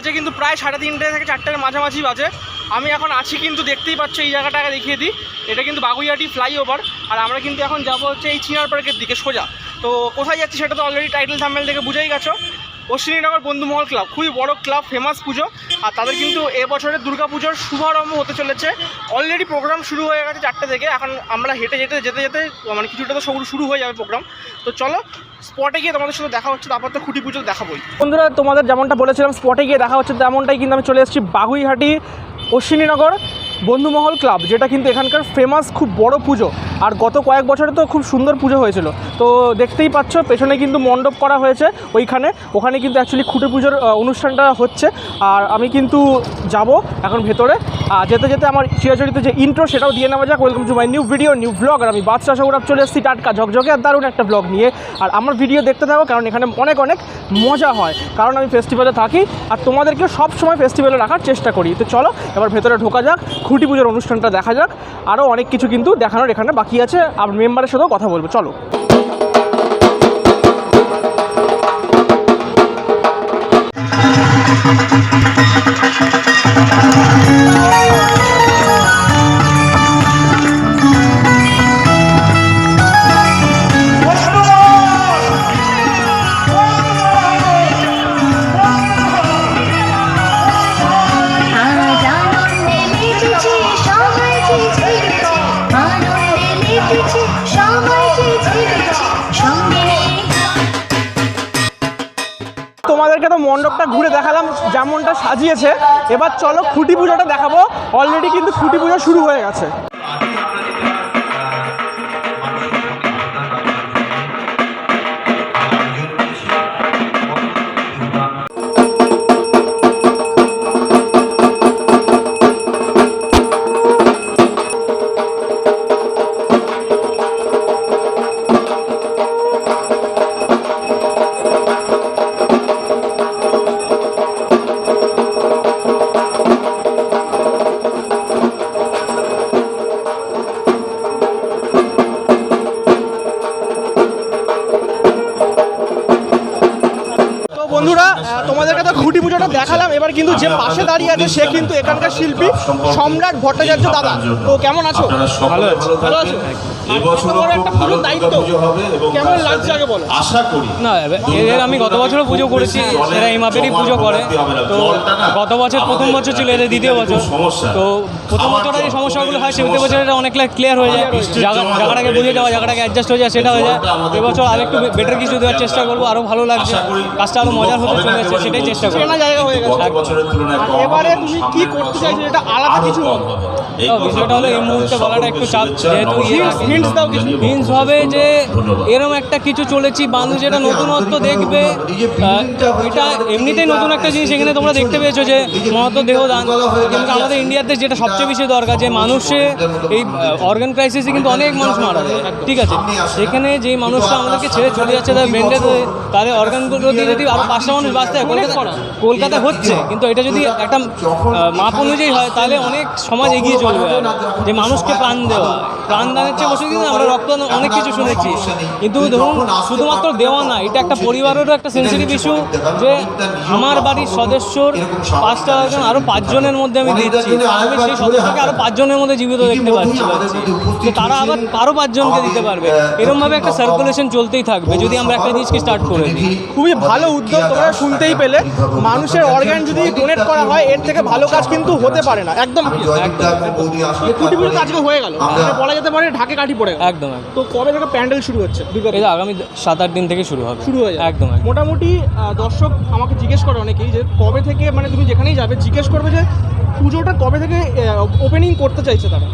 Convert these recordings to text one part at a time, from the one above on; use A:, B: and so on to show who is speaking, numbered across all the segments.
A: বাজে কিন্তু প্রায় 3:30 থেকে 4টার মাঝামাঝি বাজে। আমি এখন আছি কিন্তু দেখতেই পাচ্ছ, এই জায়গাটাকে দেখিয়ে দিই, এটা কিন্তু বাগুইহাটি ফ্লাইওভার। আর আমরা কিন্তু এখন যাবো হচ্ছে এই চিনার পার্কের দিকে সোজা। তো কোথায় যাচ্ছি সেটা তো অলরেডি টাইটেল থাম্বনেল থেকে বুঝেই গেছো, অশ্বিনীনগর বন্ধুমহল ক্লাব, খুবই বড় ক্লাব, ফেমাস পুজো। আর তাদের কিন্তু এবছরের দুর্গাপুজোর শুভারম্ভ হতে চলেছে। অলরেডি প্রোগ্রাম শুরু হয়ে গেছে 4টে থেকে। এখন আমরা হেঁটে যেতে মানে কিছুটা তো শুরু হয়ে যাবে প্রোগ্রাম। তো চলো স্পটে গিয়ে তোমাদের সাথে দেখা হচ্ছে, তারপর তো খুঁটি পুজো দেখাবোই। বন্ধুরা তোমাদের যেমনটা বলেছিলাম স্পটে গিয়ে দেখা হচ্ছে, তেমনটাই কিন্তু আমি চলে এসেছি বাগুইহাটি অশ্বিনীনগর বন্ধুমহল ক্লাব, যেটা কিন্তু এখানকার ফেমাস খুব বড় পুজো। আর গত কয়েক বছরে তো খুব সুন্দর পুজো হয়েছিল। তো দেখতেই পাচ্ছ পেছনে কিন্তু মণ্ডপ করা হয়েছে ওখানে কিন্তু অ্যাকচুয়ালি খুঁটি পুজোর অনুষ্ঠানটা হচ্ছে। আর আমি কিন্তু যাব এখন ভেতরে। যেতে যেতে আমার চিরাচরিত যে ইন্ট্রো সেটাও দিয়ে নেওয়া যাক। Welcome to my new video, new blog. আর আমি বাদশা সৌরভ চলে এসেছি টাটকা ঝকঝকে আর দারুণ একটা ব্লগ নিয়ে। আর আমার ভিডিও দেখতে থাকো, কারণ এখানে অনেক মজা হয়, কারণ আমি ফেস্টিভ্যালে থাকি আর তোমাদেরকেও সব সময় ফেস্টিভ্যালে রাখার চেষ্টা করি। তো চলো এবার ভেতরে ঢোকা যাক, খুঁটি পুজোর অনুষ্ঠানটা দেখা যাক। আরও অনেক কিছু কিন্তু দেখানোর এখানে বাকি আছে, আর মেম্বারের সাথেও কথা বলবো। চলো। তোমাদেরকে তো মণ্ডপটা ঘুরে দেখালাম যেমনটা সাজিয়েছে, এবার চলো খুঁটি পুজোটা দেখাবো। অলরেডি কিন্তু খুঁটি পুজো শুরু হয়ে গেছে। বন্ধুরা তোমাদেরকে তো খুঁটি পুজোটা দেখালাম, এবার কিন্তু যে পাশে দাঁড়িয়ে আছে সে কিন্তু এখানকার শিল্পী সম্রাট ভট্টাচার্য দাদা। তো কেমন আছো? ভালো আছো? কেমন লাগছে আগে বলো। আশা করি
B: না, এর আমি গত বছরও পুজো করেছি, এরা এই মাপেরই পুজো করে। তো গত বছর প্রথম বছর ছিল, এদের দ্বিতীয় বছর। তো প্রথম বছর যে সমস্যাগুলো হয় সে দ্বিতীয় বছর এটা অনেকটা ক্লিয়ার হয়ে যায়, জায়গাটাকে বুঝে যাওয়া, জায়গাটাকে অ্যাডজাস্ট হয়ে যায়, সেটা হয়ে যায়। এবছর আরেকটু বেটার কিছু দেওয়ার চেষ্টা করবো, আরও ভালো লাগছে, কাজটা আরও মজার হতে চলেছে, সেটাই চেষ্টা করবো।
A: জায়গা হয়ে গেছে। এবারে তুমি কি করতে চাইছো এটা আলাদা কিছু?
B: বিষয়টা হলো এই মুহূর্তে বলাটা একটু চাপ, যেহেতু হিন্টস হবে যে এরকম একটা কিছু চলেছি বান্ধব, যেটা নতুনত্ব দেখবে। এটা এমনিতেই নতুন একটা জিনিস, এখানে তোমরা দেখতে পেয়েছো যে মহত্ব দেহদান। কিন্তু আমাদের ইন্ডিয়াতে যেটা সবচেয়ে বেশি দরকার, যে মানুষে এই অর্গান ক্রাইসিসে কিন্তু অনেক মানুষ মারা যায়, ঠিক আছে। সেখানে যেই মানুষটা আমাদেরকে ছেড়ে চলে যাচ্ছে, তাদের ব্রেন্ডেড হয়ে তাদের অর্গানগুলো দিয়ে যদি আরও 5টা মানুষ বাঁচতে হয়, কলকাতায় হচ্ছে। কিন্তু এটা যদি একটা মাপ অনুযায়ী হয় তাহলে অনেক সমাজ এগিয়ে চলবে। যে মানুষকে প্রাণ দানের চেয়ে বসে কিন্তু আমরা রক্তদান অনেক কিছু শুনেছি, কিন্তু ধরুন শুধুমাত্র দেওয়া না, এটা একটা পরিবারেরও একটা সেন্সিটিভ ইস্যু। যে আমার বাড়ির সদস্যর 5টা অর্গান আরও 5 জনের মধ্যে আমি দিচ্ছি, আমি সেই সদস্যকে আরও 5 জনের মধ্যে জীবিত দেখতে পাচ্ছি, তো তারা আবার আরও 5 জনকে দিতে পারবে। এরকমভাবে একটা সার্কুলেশন চলতেই থাকবে যদি আমরা একটা জিনিসকে স্টার্ট করে দিই।
A: খুবই ভালো উদ্যোগ তোমরা শুনতেই পেলে। মানুষের অর্গান যদি ডোনেট করা হয় এর থেকে ভালো কাজ কিন্তু হতে পারে না। একদম খুঁটি পুজো আজকে হয়ে গেল, বলা যেতে পারে ঢাকে কাঠি পড়ে গেল।
B: একদম।
A: তো কবে থেকে প্যান্ডেল শুরু হচ্ছে?
B: এটা আগামী 7-8 দিন থেকে শুরু হয়ে যায়। একদম।
A: মোটামুটি দর্শক আমাকে জিজ্ঞেস করে অনেকেই যে কবে থেকে, মানে তুমি যেখানেই যাবে জিজ্ঞেস করবে যে পুজোটা কবে থেকে ওপেনিং করতে চাইছে তারা।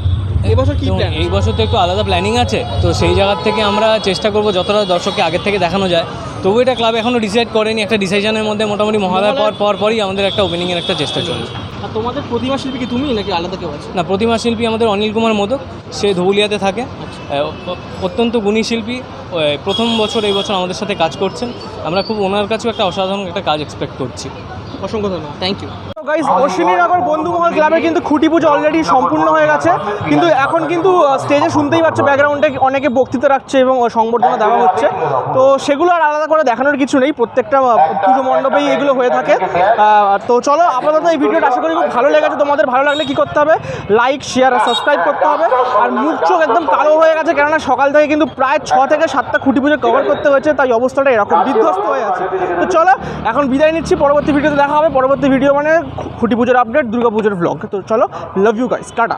A: এই বছর কি প্ল্যান?
B: এই বছর তো একটু আলাদা প্ল্যানিং আছে, তো সেই জায়গার থেকে আমরা চেষ্টা করবো যতটা দর্শককে আগের থেকে দেখানো যায়। তবু এটা ক্লাব এখনও ডিসাইড করেনি, একটা ডিসিশনের মধ্যে মোটামুটি মহালয়ার পরই আমাদের একটা ওপেনিংয়ের একটা চেষ্টা চলছে।
A: আর তোমাদের প্রতিমা শিল্পী কি তুমি নাকি আলাদা কেউ আছে?
B: না, প্রতিমা শিল্পী আমাদের অনিল কুমার মোদক, সে ধুবুলিয়াতে থাকে। অত্যন্ত গুণী শিল্পী, প্রথম বছর এই বছর আমাদের সাথে কাজ করছেন। আমরা খুব ওনার কাছেও একটা অসাধারণ একটা কাজ এক্সপেক্ট করছি।
A: অসংখ্য ধন্যবাদ, থ্যাংক ইউ। গাইস, অশ্বিনীনগর বন্ধুমহল ক্লাবে কিন্তু খুঁটি পুজো অলরেডি সম্পূর্ণ হয়ে গেছে, কিন্তু এখন কিন্তু স্টেজে শুনতেই পাচ্ছ ব্যাকগ্রাউন্ডে অনেকে বক্তৃতা রাখছে এবং সংবর্ধনা দেওয়া হচ্ছে। তো সেগুলো আর আলাদা করে দেখানোর কিছু নেই, প্রত্যেকটা পুজো মণ্ডপেই এগুলো হয়ে থাকে। তো চলো, আপাতত এই ভিডিওটা আশা করি খুব ভালো লেগেছে। তোমাদের ভালো লাগলে কী করতে হবে, লাইক, শেয়ার আর সাবস্ক্রাইব করতে হবে। আর মুখ চোখ একদম কালো হয়ে গেছে, কেননা সকাল থেকে কিন্তু প্রায় 6 থেকে 7টা খুঁটি পুজো কভার করতে হয়েছে, তাই অবস্থাটা এরকম বিধ্বস্ত হয়ে আছে। তো চলো এখন বিদায় নিচ্ছি, পরবর্তী ভিডিওতে দেখা হবে। পরবর্তী ভিডিও মানে খুঁটি পুজোর আপডেট, দুর্গা পুজোর ব্লগ। তো চলো, লাভ ইউ গাইস, টাটা।